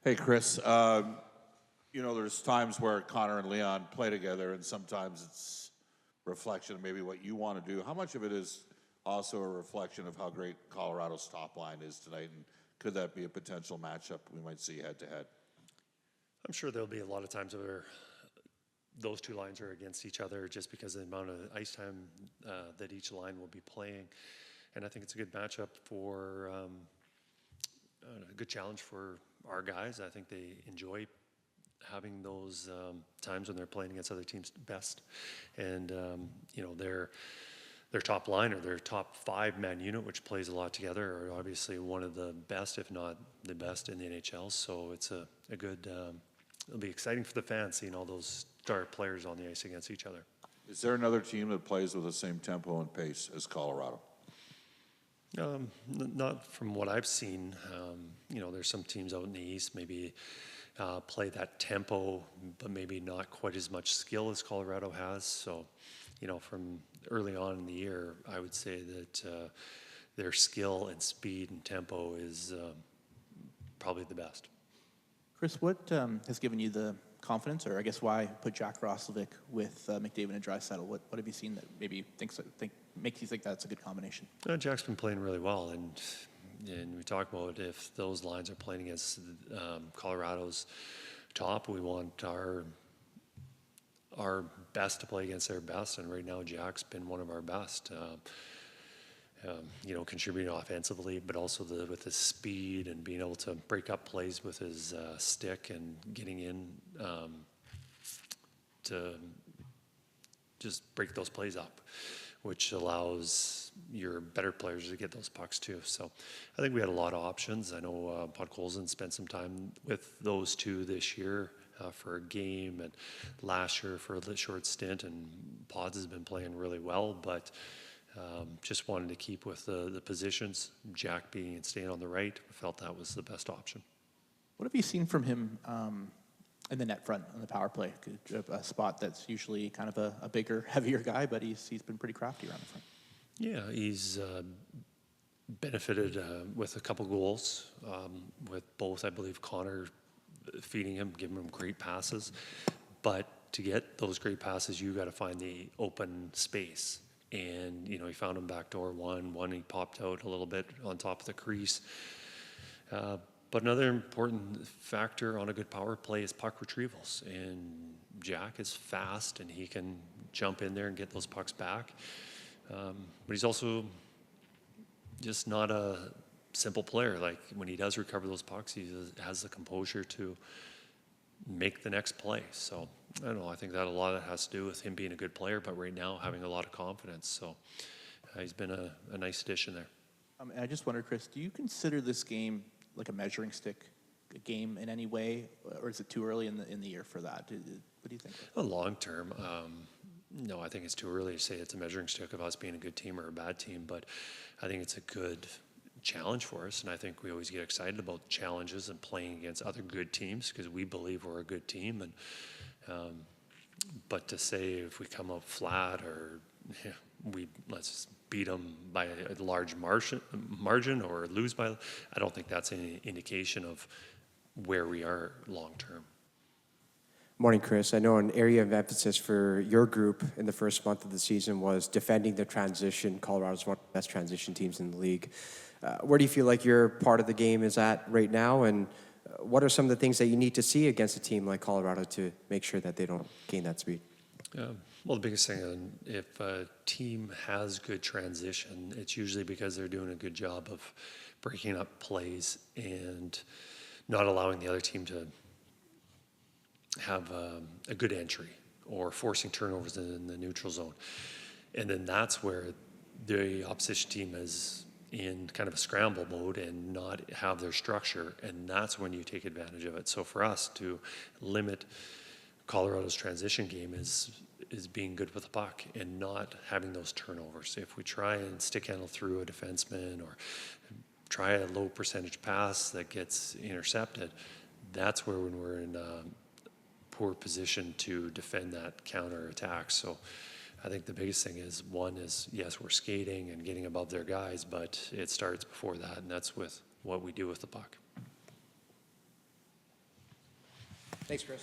Hey, Kris. There's times where Connor and Leon play together, and sometimes it's a reflection of maybe what you want to do. How much of it is also a reflection of how great Colorado's top line is tonight, and could that be a potential matchup we might see head-to-head? I'm sure there'll be a lot of times where those two lines are against each other just because of the amount of ice time that each line will be playing. And I think it's a good matchup for a good challenge for our guys. I think they enjoy having those times when they're playing against other teams' best. And, their top line or their top five-man unit, which plays a lot together, are obviously one of the best, if not the best, in the NHL. So it's a good, it'll be exciting for the fans seeing all those star players on the ice against each other. Is there another team that plays with the same tempo and pace as Colorado? Not from what I've seen. There's some teams out in the East maybe play that tempo, but maybe not quite as much skill as Colorado has. So, from early on in the year, I would say that their skill and speed and tempo is probably the best. Kris, what has given you the confidence, or I guess why put Jack Roslovic with McDavid and Draisaitl? What have you seen that maybe makes you think that's a good combination? Jack's been playing really well, and we talk about if those lines are playing against Colorado's top, we want our best to play against their best, and right now Jack's been one of our best. Contributing offensively, but also with his speed and being able to break up plays with his stick and getting in to just break those plays up, which allows your better players to get those pucks too. So I think we had a lot of options. I know Podkolzin spent some time with those two this year for a game, and last year for a short stint, and Pods has been playing really well, but just wanted to keep with the positions. Jack staying on the right, felt that was the best option. What have you seen from him in the net front on the power play? A spot that's usually kind of a bigger, heavier guy, but he's been pretty crafty around the front. Yeah, he's benefited with a couple goals, with both, I believe, Connor feeding him, giving him great passes. But to get those great passes, you got to find the open space. And, he found him backdoor one he popped out a little bit on top of the crease. But another important factor on a good power play is puck retrievals. And Jack is fast, and he can jump in there and get those pucks back. But he's also just not a simple player. Like, when he does recover those pucks, he has the composure to make the next play. So I don't know, I think that a lot of that has to do with him being a good player, but right now having a lot of confidence. So he's been a nice addition there. And I just wonder, Kris, do you consider this game like a measuring stick game in any way, or is it too early in the year for that? What do you think? Long term, no, I think it's too early to say it's a measuring stick of us being a good team or a bad team, but I think it's a good challenge for us, and I think we always get excited about challenges and playing against other good teams because we believe we're a good team. And but to say if we come up flat or let's beat them by a large margin or lose by, I don't think that's any indication of where we are long term. Morning, Kris. I know an area of emphasis for your group in the first month of the season was defending the transition. Colorado's one of the best transition teams in the league. Where do you feel like your part of the game is at right now, and what are some of the things that you need to see against a team like Colorado to make sure that they don't gain that speed? Well, the biggest thing, if a team has good transition, it's usually because they're doing a good job of breaking up plays and not allowing the other team to have a good entry or forcing turnovers in the neutral zone. And then that's where the opposition team is in kind of a scramble mode and not have their structure, and that's when you take advantage of it. So for us to limit Colorado's transition game is being good with the puck and not having those turnovers. If we try and stick handle through a defenseman or try a low percentage pass that gets intercepted, that's where when we're in a poor position to defend that counter attack. So I think the biggest thing is, one is, yes, we're skating and getting above their guys, but it starts before that, and that's with what we do with the puck. Thanks, Kris.